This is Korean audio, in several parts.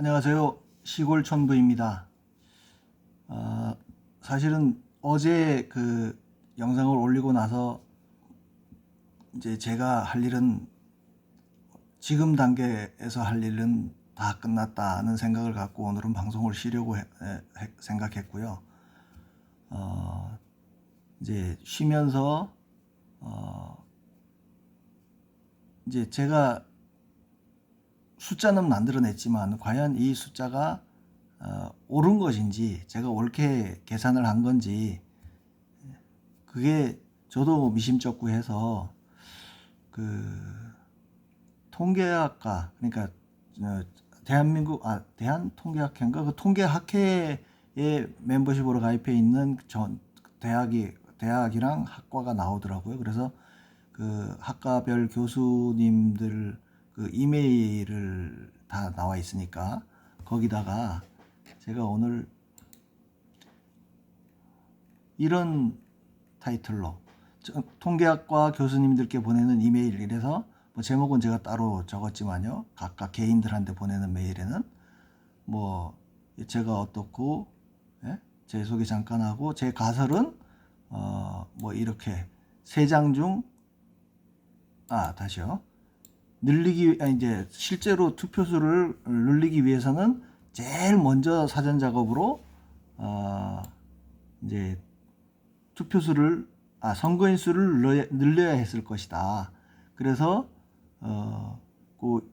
안녕하세요. 시골천부입니다. 사실은 어제 그 영상을 올리고 나서 이제 제가 할 일은 지금 단계에서 할 일은 다 끝났다는 생각을 갖고 오늘은 방송을 쉬려고 생각했고요. 이제 쉬면서 이제 제가 숫자는 만들어냈지만 과연 이 숫자가 옳은 것인지 제가 옳게 계산을 한 건지 그게 저도 미심쩍고해서 그 통계학과 그러니까 대한민국 대한통계학회인가 그 통계학회에 멤버십으로 가입해 있는 대학이랑 학과가 나오더라고요. 그래서 그 학과별 교수님들 그 이메일을 다 나와 있으니까 거기다가 제가 오늘 이런 타이틀로 통계학과 교수님들께 보내는 이메일 이래서 뭐 제목은 제가 따로 적었지만요. 각각 개인들한테 보내는 메일에는 뭐 제가 어떻고 제 소개 잠깐 하고 제 가설은 뭐 이렇게 세 장 중 다시요. 이제 실제로 투표수를 늘리기 위해서는 제일 먼저 사전 작업으로 이제 투표수를 선거인 수를 늘려야 했을 것이다. 그래서 그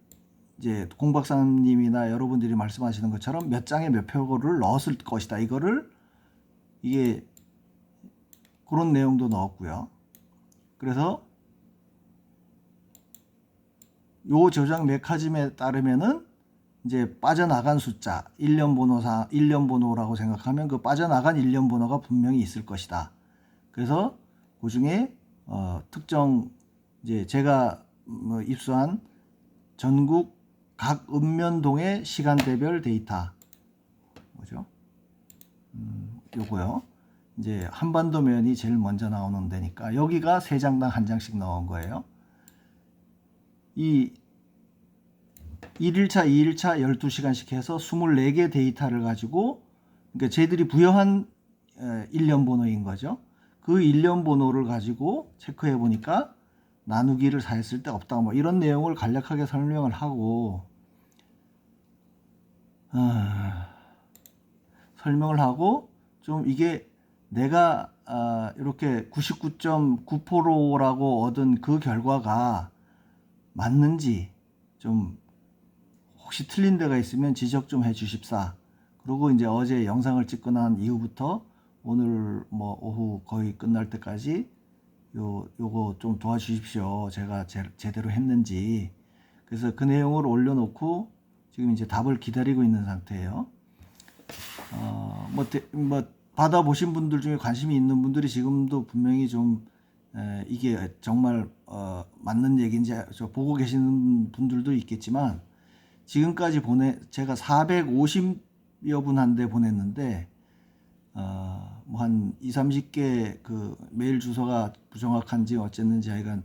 이제 공 박사님이나 여러분들이 말씀하시는 것처럼 몇 장에 몇 표를 넣었을 것이다. 이게 그런 내용도 넣었고요. 그래서 요 저장 메커니즘에 따르면은 이제 빠져나간 숫자, 일련 번호라고 생각하면 그 빠져나간 일련 번호가 분명히 있을 것이다. 그래서 그 중에 특정 이제 제가 입수한 전국 각 읍면동의 시간대별 데이터 뭐죠? 요거요. 이제 한반도면이 제일 먼저 나오는 데니까 여기가 세 장당 한 장씩 넣은 거예요. 이 1일차, 2일차 12시간씩 해서 24개 데이터를 가지고 그러니까 쟤들이 부여한 일련 번호인 거죠. 그 일련 번호를 가지고 체크해 보니까 나누기를 사했을 때 없다. 뭐 이런 내용을 간략하게 설명을 하고 좀 이게 내가 이렇게 99.9%라고 얻은 그 결과가 맞는지 좀 혹시 틀린 데가 있으면 지적 좀 해 주십사. 그리고 이제 어제 영상을 찍고 난 이후부터 오늘 뭐 오후 거의 끝날 때까지 요거 좀 도와주십시오. 제가 제대로 했는지. 그래서 그 내용을 올려놓고 지금 이제 답을 기다리고 있는 상태예요. 뭐 받아보신 분들 중에 관심이 있는 분들이 지금도 분명히 좀 이게 정말 맞는 얘기인지 보고 계시는 분들도 있겠지만 지금까지 제가 450여 분한테 보냈는데 뭐 한 2, 30개 그 메일 주소가 부정확한지 어쨌는지 하여간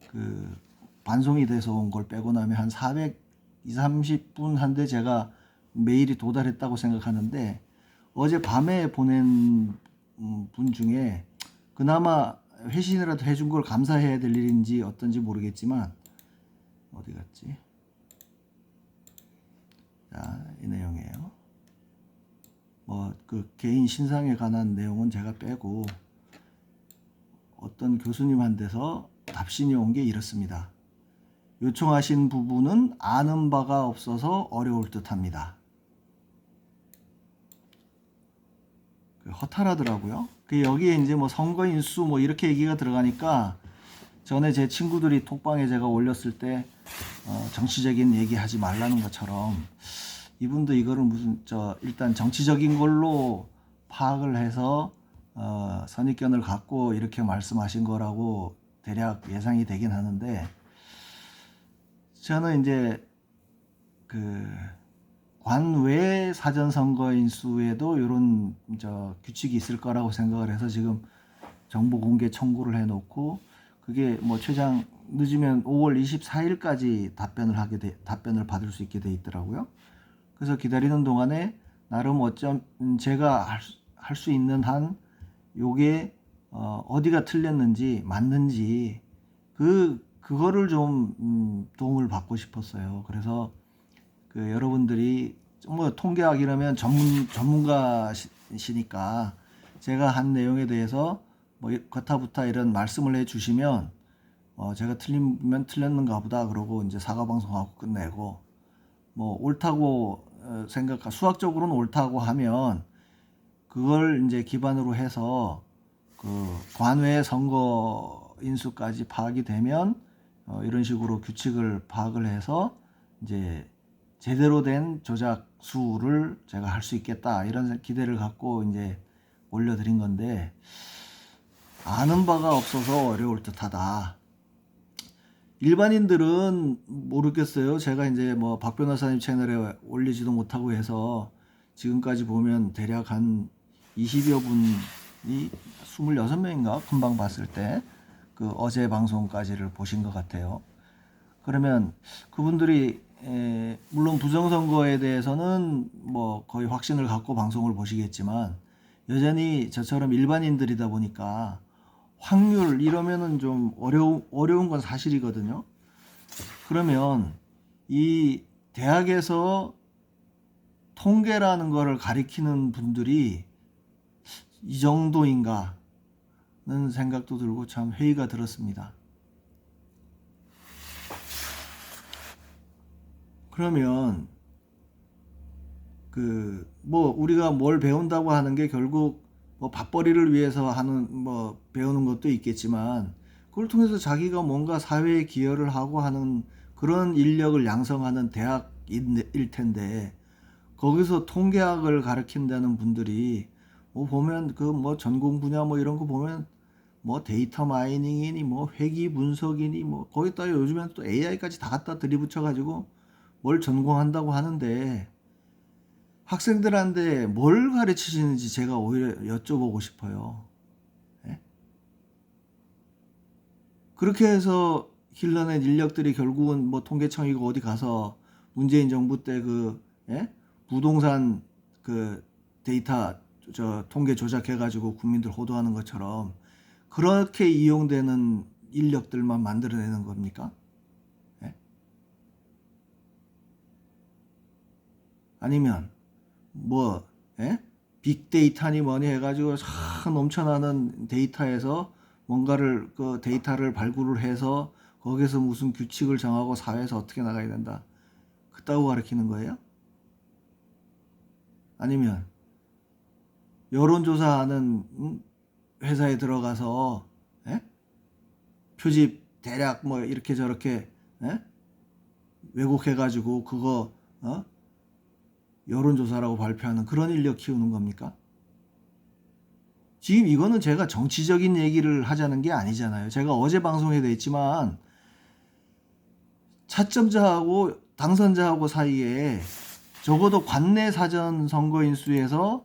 그 반송이 돼서 온 걸 빼고 나면 한 400, 20, 30분한테 제가 메일이 도달했다고 생각하는데 어제 밤에 보낸 분 중에 그나마 회신이라도 해준 걸 감사해야 될 일인지 어떤지 모르겠지만 어디 갔지? 자, 이 내용이에요. 뭐 그 개인 신상에 관한 내용은 제가 빼고 어떤 교수님한테서 답신이 온 게 이렇습니다. 요청하신 부분은 아는 바가 없어서 어려울 듯합니다. 허탈하더라고요. 여기에 이제 뭐 선거인 수 뭐 이렇게 얘기가 들어가니까 전에 제 친구들이 톡방에 제가 올렸을 때 정치적인 얘기 하지 말라는 것처럼 이분도 이거를 무슨 일단 정치적인 걸로 파악을 해서 선입견을 갖고 이렇게 말씀하신 거라고 대략 예상이 되긴 하는데 저는 이제 그 관외 사전 선거인 수에도 이런 규칙이 있을 거라고 생각을 해서 지금 정보 공개 청구를 해놓고 그게 뭐 최장 늦으면 5월 24일까지 답변을 받을 수 있게 돼 있더라고요. 그래서 기다리는 동안에 나름 어쩜 제가 할 수 있는 한 요게 어디가 틀렸는지 맞는지 그거를 좀 도움을 받고 싶었어요. 그래서 그 여러분들이 뭐 통계학 이라면 전문가시니까 제가 한 내용에 대해서 뭐 거타부타 이런 말씀을 해주시면 제가 틀리면 틀렸는가 보다 그러고 이제 사과 방송하고 끝내고, 뭐 옳다고 수학적으로는 옳다고 하면 그걸 이제 기반으로 해서 그 관외 선거 인수까지 파악이 되면 이런 식으로 규칙을 파악을 해서 이제 제대로 된 조작 수를 제가 할 수 있겠다 이런 기대를 갖고 이제 올려드린 건데, 아는 바가 없어서 어려울 듯하다. 일반인들은 모르겠어요. 제가 이제 뭐 박 변호사님 채널에 올리지도 못하고 해서 지금까지 보면 대략 한 20여 분이 26명인가 금방 봤을 때 그 어제 방송까지를 보신 것 같아요. 그러면 그분들이 물론 부정선거에 대해서는 뭐 거의 확신을 갖고 방송을 보시겠지만 여전히 저처럼 일반인들이다 보니까 확률 이러면은 좀 어려운 건 사실이거든요. 그러면 이 대학에서 통계라는 거를 가리키는 분들이 이 정도인가는 생각도 들고 참 회의가 들었습니다. 그러면 뭐 우리가 뭘 배운다고 하는 게 결국 뭐 밥벌이를 위해서 하는 뭐 배우는 것도 있겠지만 그걸 통해서 자기가 뭔가 사회에 기여를 하고 하는 그런 인력을 양성하는 대학일 텐데, 거기서 통계학을 가르친다는 분들이 뭐 보면 그 뭐 전공 분야 뭐 이런 거 보면 뭐 데이터 마이닝이니 뭐 회귀 분석이니 뭐 거기다 요즘엔 또 AI까지 다 갖다 들이붙여 가지고 뭘 전공한다고 하는데 학생들한테 뭘 가르치시는지 제가 오히려 여쭤보고 싶어요. 예? 그렇게 해서 길러낸 인력들이 결국은 뭐 통계청이고 어디 가서 문재인 정부 때 예? 부동산 데이터 통계 조작해가지고 국민들 호도하는 것처럼 그렇게 이용되는 인력들만 만들어내는 겁니까? 예? 아니면 뭐 빅데이터니 뭐니 해가지고 넘쳐나는 데이터에서 뭔가를 그 데이터를 발굴을 해서 거기서 무슨 규칙을 정하고 사회에서 어떻게 나가야 된다 그따구 가르치는 거예요? 아니면 여론조사하는 회사에 들어가서 표집 대략 뭐 이렇게 저렇게 왜곡해가지고 그거 여론조사라고 발표하는 그런 인력 키우는 겁니까? 지금 이거는 제가 정치적인 얘기를 하자는 게 아니잖아요. 제가 어제 방송에도 했지만 차점자하고 당선자하고 사이에 적어도 관내 사전 선거인수에서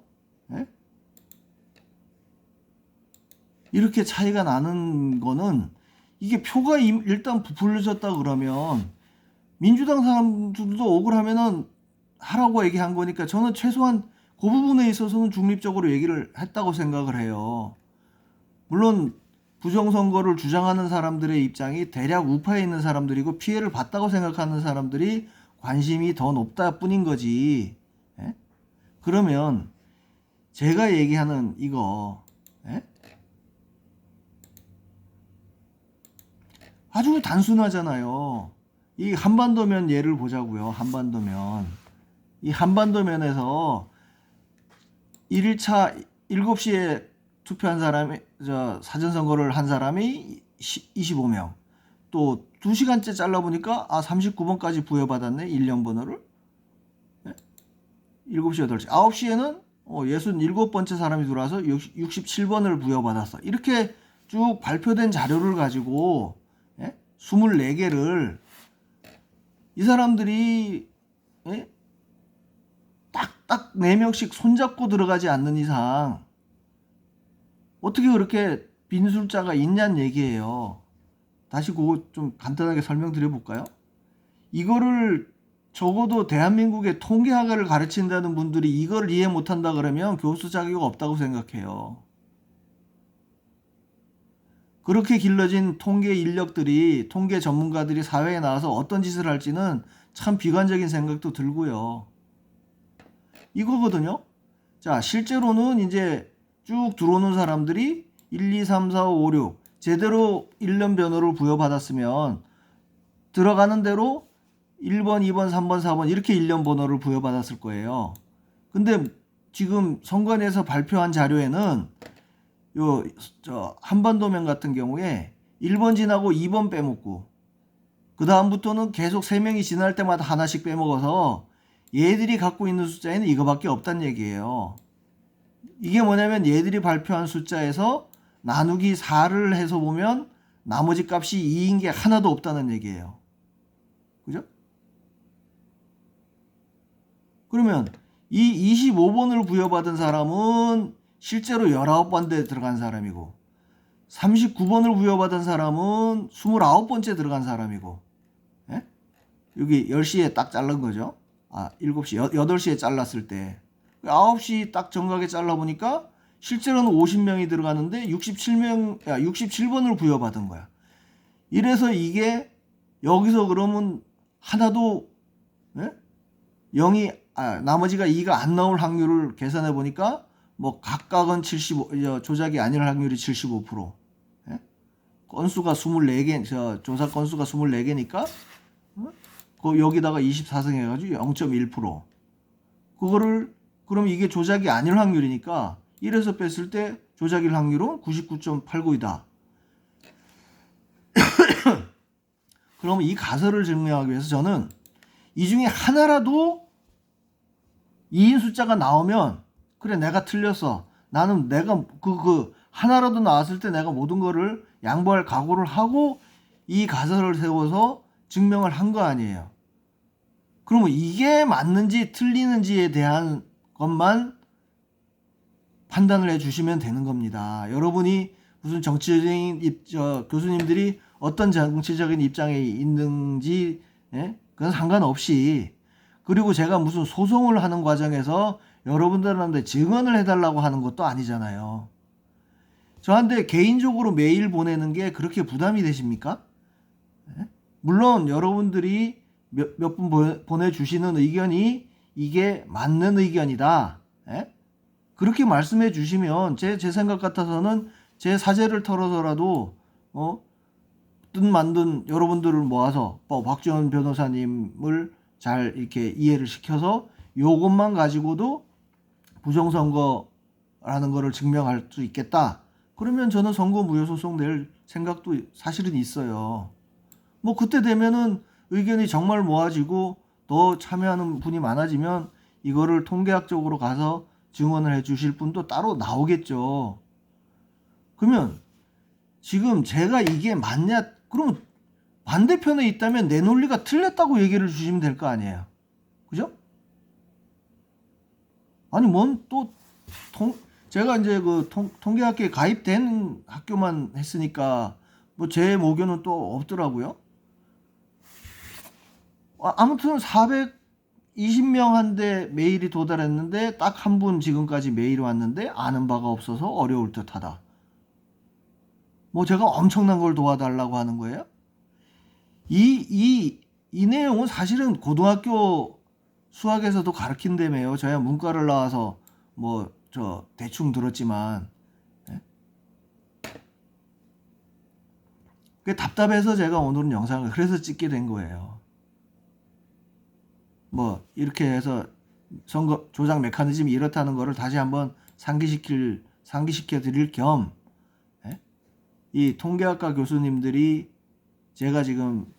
이렇게 차이가 나는 거는 이게 표가 일단 부풀려졌다 그러면 민주당 사람들도 억울하면은 하라고 얘기한 거니까 저는 최소한 그 부분에 있어서는 중립적으로 얘기를 했다고 생각을 해요. 물론 부정선거를 주장하는 사람들의 입장이 대략 우파에 있는 사람들이고 피해를 봤다고 생각하는 사람들이 관심이 더 높다 뿐인 거지. 예? 그러면 제가 얘기하는 이거 아주 단순하잖아요. 이 한반도면 예를 보자고요. 한반도면. 이 한반도면에서 1일차 7시에 투표한 사람이 사전선거를 한 사람이 25명. 또 2시간째 잘라보니까 39번까지 부여받았네. 1년 번호를. 7시, 8시. 9시에는 67번째 사람이 들어와서 67번을 부여받았어. 이렇게 쭉 발표된 자료를 가지고 24개를 이 사람들이 딱딱 4명씩 손잡고 들어가지 않는 이상 어떻게 그렇게 빈술자가 있냐는 얘기예요. 다시 그거 좀 간단하게 설명드려 볼까요? 이거를 적어도 대한민국의 통계학을 가르친다는 분들이 이걸 이해 못한다 그러면 교수 자격 없다고 생각해요. 그렇게 길러진 통계 인력들이, 통계 전문가들이 사회에 나와서 어떤 짓을 할지는 참 비관적인 생각도 들고요. 이거거든요. 자, 실제로는 이제 쭉 들어오는 사람들이 1, 2, 3, 4, 5, 6 제대로 1년 번호를 부여받았으면 들어가는 대로 1번, 2번, 3번, 4번 이렇게 1년 번호를 부여받았을 거예요. 근데 지금 선관위에서 발표한 자료에는 한반도면 같은 경우에 1번 지나고 2번 빼먹고 그 다음부터는 계속 3명이 지날 때마다 하나씩 빼먹어서 얘들이 갖고 있는 숫자에는 이거밖에 없다는 얘기예요. 이게 뭐냐면 얘들이 발표한 숫자에서 나누기 4를 해서 보면 나머지 값이 2인 게 하나도 없다는 얘기예요. 그죠? 그러면 이 25번을 부여받은 사람은 실제로 19번대에 들어간 사람이고 39번을 부여받은 사람은 29번째 들어간 사람이고, 예? 여기 10시에 딱 자른 거죠. 7시, 8시에 잘랐을 때 9시 딱 정각에 잘라보니까 실제로는 50명이 들어가는데 67번을 부여받은 거야. 이래서 이게 여기서 그러면 하나도, 예? 0이 나머지가 2가 안 나올 확률을 계산해 보니까 뭐 각각은 75, 조작이 아닐 확률이 75%. 예? 건수가 24개, 조사 건수가 24개니까 여기다가 24승 해가지고 0.1%. 그거를 그럼 이게 조작이 아닐 확률이니까 1에서 뺐을 때 조작일 확률은 99.89이다. 그럼 이 가설을 증명하기 위해서 저는 이 중에 하나라도 2인 숫자가 나오면 그래 내가 틀렸어. 나는 내가 하나라도 나왔을 때 내가 모든 거를 양보할 각오를 하고 이 가설을 세워서 증명을 한 거 아니에요. 그러면 이게 맞는지 틀리는지에 대한 것만 판단을 해주시면 되는 겁니다. 여러분이 무슨 정치적인 교수님들이 어떤 정치적인 입장에 있는지, 예? 그건 상관없이, 그리고 제가 무슨 소송을 하는 과정에서 여러분들한테 증언을 해달라고 하는 것도 아니잖아요. 저한테 개인적으로 메일 보내는 게 그렇게 부담이 되십니까? 예? 물론 여러분들이 몇 분 보내주시는 의견이 이게 맞는 의견이다. 예? 그렇게 말씀해 주시면 제 생각 같아서는 제 사재를 털어서라도 뜬 만든 여러분들을 모아서 박지원 변호사님을 잘 이렇게 이해를 시켜서 요것만 가지고도 부정선거라는 거를 증명할 수 있겠다. 그러면 저는 선거 무효소송 낼 생각도 사실은 있어요. 뭐 그때 되면은 의견이 정말 모아지고 더 참여하는 분이 많아지면 이거를 통계학적으로 가서 증언을 해 주실 분도 따로 나오겠죠. 그러면 지금 제가 이게 맞냐? 그러면 반대편에 있다면 내 논리가 틀렸다고 얘기를 주시면 될 거 아니에요. 그죠? 아니 제가 이제 통계학교에 가입된 학교만 했으니까 뭐 제 모교는 또 없더라고요. 아무튼 420명한테 메일이 도달했는데 딱 한 분 지금까지 메일이 왔는데 아는 바가 없어서 어려울 듯하다. 뭐 제가 엄청난 걸 도와달라고 하는 거예요? 이 내용은 사실은 고등학교 수학에서도 가르친다며요. 저야 문과를 나와서 대충 들었지만, 예? 그게 답답해서 제가 오늘은 영상을 그래서 찍게 된 거예요. 이렇게 해서 선거 조작 메커니즘이 이렇다는 거를 다시 한번 상기시켜 드릴 겸, 예? 이 통계학과 교수님들이 제가 지금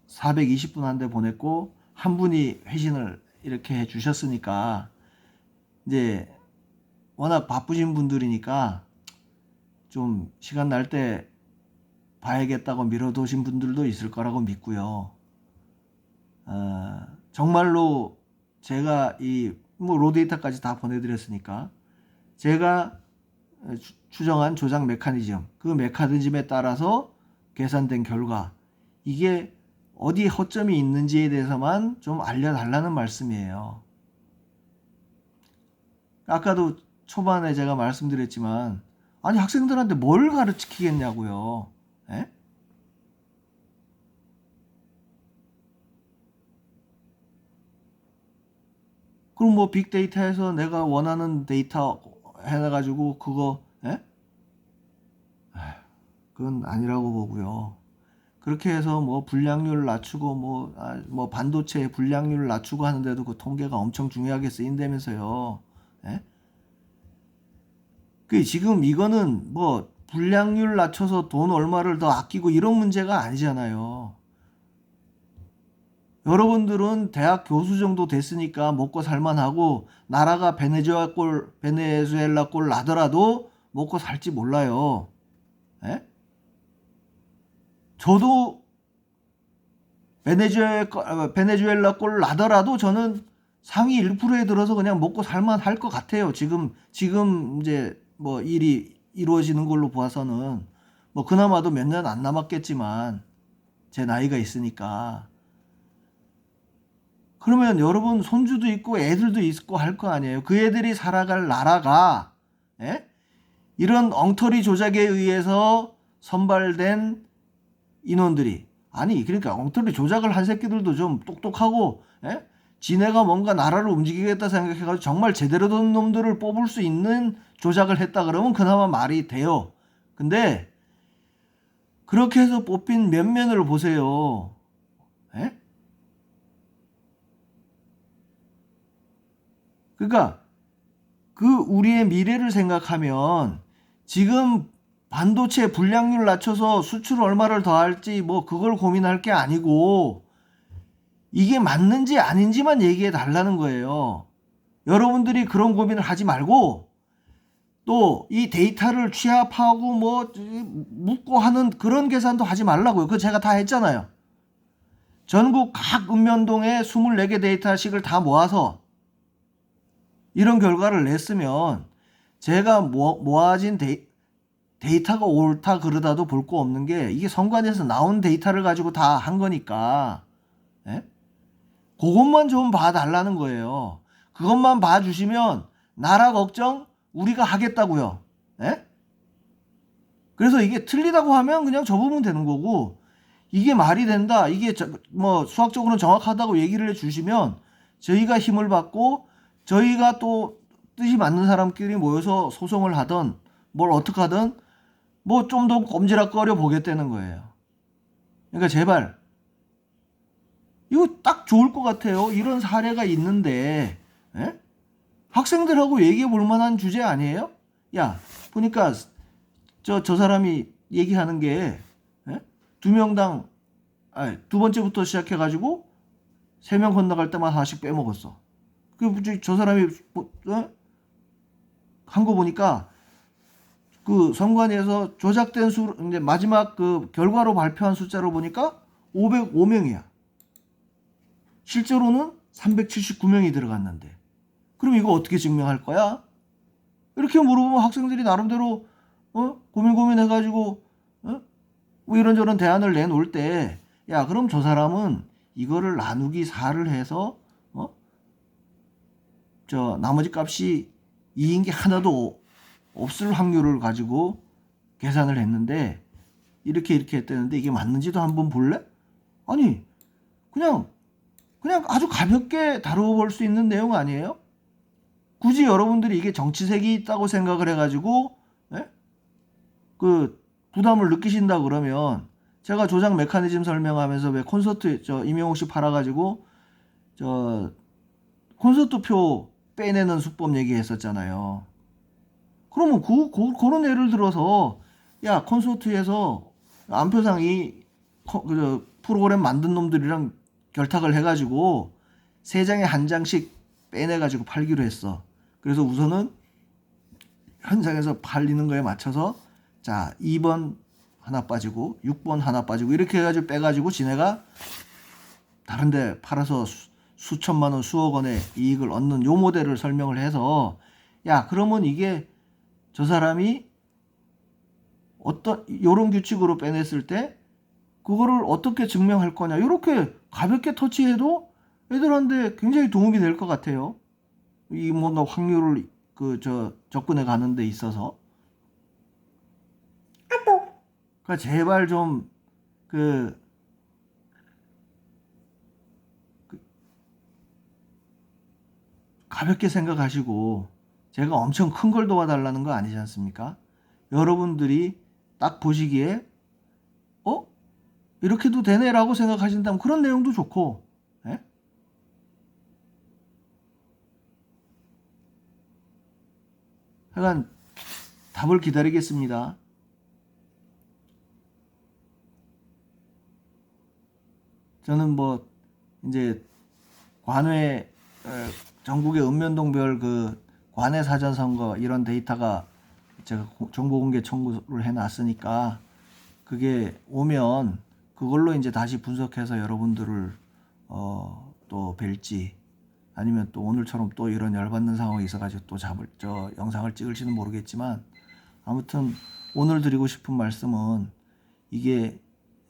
420분한테 보냈고 한 분이 회신을 이렇게 해 주셨으니까 이제 워낙 바쁘신 분들이니까 좀 시간 날 때 봐야겠다고 미뤄두신 분들도 있을 거라고 믿고요. 정말로 제가 로데이터까지 다 보내드렸으니까 제가 추정한 조작 메커니즘, 그 메커니즘에 따라서 계산된 결과 이게 어디 허점이 있는지에 대해서만 좀 알려달라는 말씀이에요. 아까도 초반에 제가 말씀드렸지만 아니 학생들한테 뭘 가르치겠냐고요. 예? 그럼 뭐 빅데이터에서 내가 원하는 데이터 해가지고 그거 예? 그건 아니라고 보고요. 그렇게 해서 뭐 불량률 낮추고 뭐 반도체 불량률 낮추고 하는데도 그 통계가 엄청 중요하게 쓰인다면서요. 예? 그 지금 이거는 뭐 불량률 낮춰서 돈 얼마를 더 아끼고 이런 문제가 아니잖아요. 여러분들은 대학 교수 정도 됐으니까 먹고 살만하고 나라가 베네수엘라 꼴 나더라도 먹고 살지 몰라요. 예? 저도 베네수엘라 꼴 나더라도 저는 상위 1%에 들어서 그냥 먹고 살만할 것 같아요. 지금 이제 뭐 일이 이루어지는 걸로 봐서는 뭐 그나마도 몇 년 안 남았겠지만 제 나이가 있으니까. 그러면 여러분 손주도 있고 애들도 있고 할 거 아니에요. 그 애들이 살아갈 나라가 예? 이런 엉터리 조작에 의해서 선발된 인원들이 아니 그러니까 엉터리 조작을 한 새끼들도 좀 똑똑하고 예? 지네가 뭔가 나라를 움직이겠다 생각해가지고 정말 제대로 된 놈들을 뽑을 수 있는 조작을 했다 그러면 그나마 말이 돼요. 근데 그렇게 해서 뽑힌 면면을 보세요. 예? 그러니까 그 우리의 미래를 생각하면 지금 반도체 불량률 낮춰서 수출 얼마를 더 할지 뭐 그걸 고민할 게 아니고 이게 맞는지 아닌지만 얘기해 달라는 거예요. 여러분들이 그런 고민을 하지 말고 또 이 데이터를 취합하고 뭐 묻고 하는 그런 계산도 하지 말라고요. 그거 제가 다 했잖아요. 전국 각 읍면동에 24개 데이터씩을 다 모아서 이런 결과를 냈으면 제가 모아진 데이터가 옳다 그러다도 볼 거 없는 게 이게 선관위에서 나온 데이터를 가지고 다 한 거니까 예? 그것만 좀 봐달라는 거예요. 그것만 봐주시면 나라 걱정 우리가 하겠다고요. 예? 그래서 이게 틀리다고 하면 그냥 접으면 되는 거고 이게 말이 된다. 이게 뭐 수학적으로는 정확하다고 얘기를 해주시면 저희가 힘을 받고 저희가 또 뜻이 맞는 사람끼리 모여서 소송을 하든 뭘 어떻게 하든 뭐 좀 더 꼼지락거려 보겠다는 거예요. 그러니까 제발 이거 딱 좋을 것 같아요. 이런 사례가 있는데 예? 학생들하고 얘기해 볼 만한 주제 아니에요? 야 보니까 저 사람이 얘기하는 게 예? 두 번째부터 시작해가지고 3명 건너갈 때마다 하나씩 빼먹었어. 저 사람이 한 거 보니까 그 선관위에서 조작된 이제 마지막 그 결과로 발표한 숫자로 보니까 505명이야. 실제로는 379명이 들어갔는데. 그럼 이거 어떻게 증명할 거야? 이렇게 물어보면 학생들이 나름대로 고민해가지고 뭐 이런저런 대안을 내놓을 때 야 그럼 저 사람은 이거를 나누기 4를 해서 저 나머지 값이 2인 게 하나도 없을 확률을 가지고 계산을 했는데 이렇게 했다는데 이게 맞는지도 한번 볼래? 아니 그냥 아주 가볍게 다뤄볼 수 있는 내용 아니에요? 굳이 여러분들이 이게 정치색이 있다고 생각을 해가지고 그 부담을 느끼신다 그러면 제가 조작 메커니즘 설명하면서 왜 콘서트 임영웅 씨 팔아가지고 콘서트표 빼내는 수법 얘기했었잖아요. 그러면 그런 예를 들어서 야 콘서트에서 안표상 프로그램 만든 놈들이랑 결탁을 해가지고 3장에 1장씩 빼내가지고 팔기로 했어. 그래서 우선은 현장에서 팔리는 거에 맞춰서 자 2번 하나 빠지고 6번 하나 빠지고 이렇게 해가지고 빼가지고 지네가 다른데 팔아서 수천만 원 수억 원의 이익을 얻는 요 모델을 설명을 해서 야 그러면 이게 저 사람이 어떤 요런 규칙으로 빼냈을 때 그거를 어떻게 증명할 거냐. 이렇게 가볍게 터치해도 애들한테 굉장히 도움이 될 것 같아요. 이 뭔가 확률을 접근해 가는 데 있어서. 그러니까 제발 좀 그 가볍게 생각하시고, 제가 엄청 큰 걸 도와달라는 거 아니지 않습니까? 여러분들이 딱 보시기에 어? 이렇게도 되네라고 생각하신다면 그런 내용도 좋고, 예? 하여간 답을 기다리겠습니다. 저는 뭐 이제 관외 전국의 읍면동별 그 관외 사전 선거 이런 데이터가 제가 정보 공개 청구를 해놨으니까 그게 오면 그걸로 이제 다시 분석해서 여러분들을 또 뵐지, 아니면 또 오늘처럼 또 이런 열받는 상황이 있어가지고 또 영상을 찍을지는 모르겠지만, 아무튼 오늘 드리고 싶은 말씀은 이게,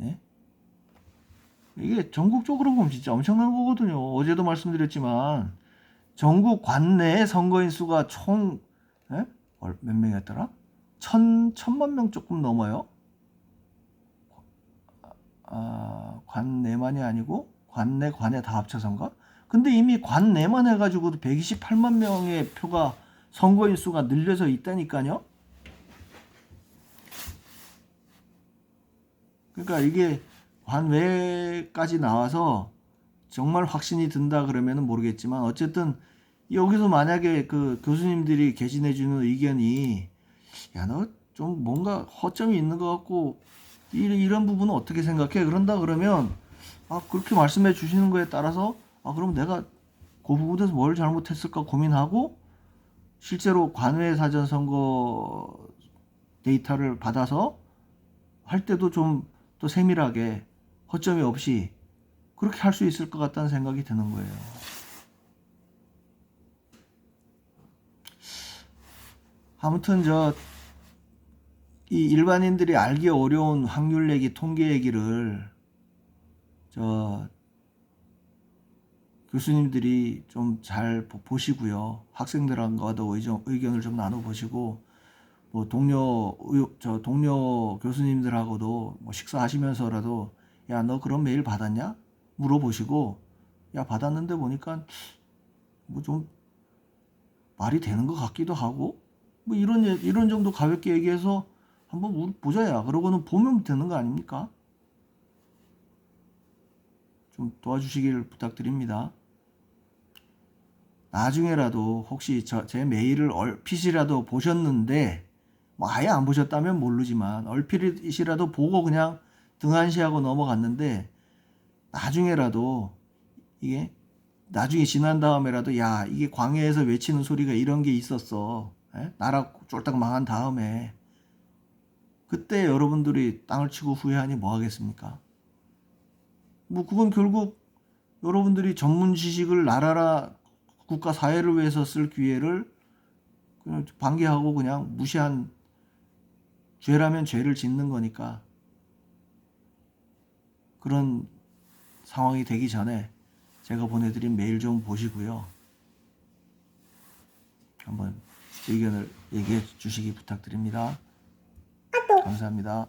예? 이게 전국적으로 보면 진짜 엄청난 거거든요. 어제도 말씀드렸지만 전국 관내 선거인 수가 총 예? 몇 명이었더라? 천만 명 조금 넘어요. 관내만이 아니고 관내 다 합쳐서인가? 근데 이미 관내만 해가지고도 128만 명의 표가 선거인 수가 늘려져 있다니까요. 그러니까 이게 관외까지 나와서 정말 확신이 든다 그러면은 모르겠지만, 어쨌든 여기서 만약에 그 교수님들이 개진해주는 의견이 야, 너 좀 뭔가 허점이 있는 것 같고 이런 부분은 어떻게 생각해? 그런다 그러면 그렇게 말씀해 주시는 거에 따라서 그럼 내가 그 부분에서 뭘 잘못했을까 고민하고 실제로 관외 사전 선거 데이터를 받아서 할 때도 좀 또 세밀하게 허점이 없이 그렇게 할 수 있을 것 같다는 생각이 드는 거예요. 아무튼 이 일반인들이 알기 어려운 확률 얘기, 통계 얘기를 교수님들이 좀 잘 보시고요. 학생들과도 의견을 좀 나눠보시고, 뭐 동료 교수님들하고도 뭐 식사하시면서라도 야, 너 그런 메일 받았냐? 물어보시고, 야, 받았는데 보니까 뭐 좀 말이 되는 것 같기도 하고, 뭐 이런 정도 가볍게 얘기해서 한번 보자, 야. 그러고는 보면 되는 거 아닙니까? 좀 도와주시길 부탁드립니다. 나중에라도 혹시 제 메일을 얼핏이라도 보셨는데, 뭐 아예 안 보셨다면 모르지만 얼핏이라도 보고 그냥 등한시하고 넘어갔는데, 나중에라도 이게 나중에 지난 다음에라도 야, 이게 광야에서 외치는 소리가 이런 게 있었어. 나라 쫄딱 망한 다음에 그때 여러분들이 땅을 치고 후회하니 뭐 하겠습니까? 뭐 그건 결국 여러분들이 전문 지식을 나라라 국가 사회를 위해서 쓸 기회를 그냥 방기하고 그냥 무시한 죄라면 죄를 짓는 거니까, 그런 상황이 되기 전에 제가 보내드린 메일 좀 보시고요. 한번 의견을 얘기해 주시기 부탁드립니다. 감사합니다.